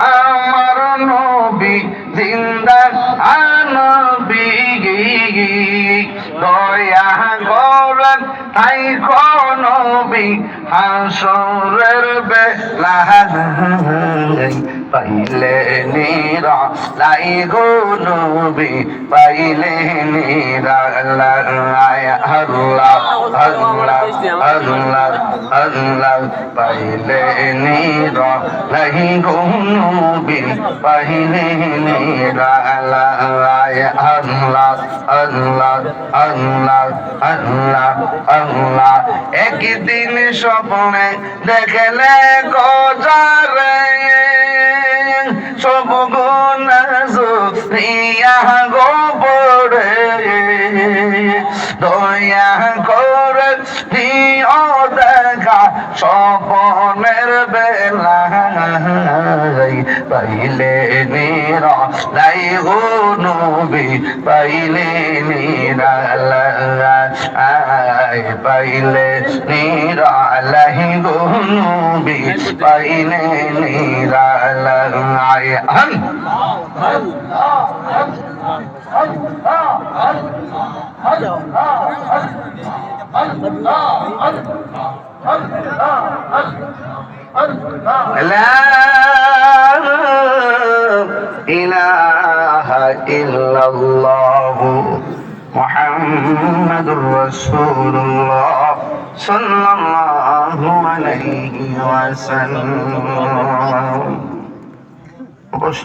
আমার নবী জিন্দা নবী দয়া করেন তাই নবী হাসরের বেলায় পাইলে নিরা লাই গো নবী পাইলে নিরা আল্লাহ আল্লাহ আল্লাহ আল্লাহ পাইলে নিরা লাই গো নবী পাইলে নিরা আল্লাহ আল্লাহ আল্লাহ আল্লাহ আল্লাহ একদিন স্বপ্নে দেখলে গজারে সব গুণা জুরিয়া গো পড়ে দয়া করে দিও দেখা স্বপ্নের বেলায় পাইলে নিরা লাই গো নবী পাইলে নিরা পাইলে নিরা লাই গো নবী পাইলে নিরা لا إله إلا الله محمد رسول الله صلى الله عليه وسلم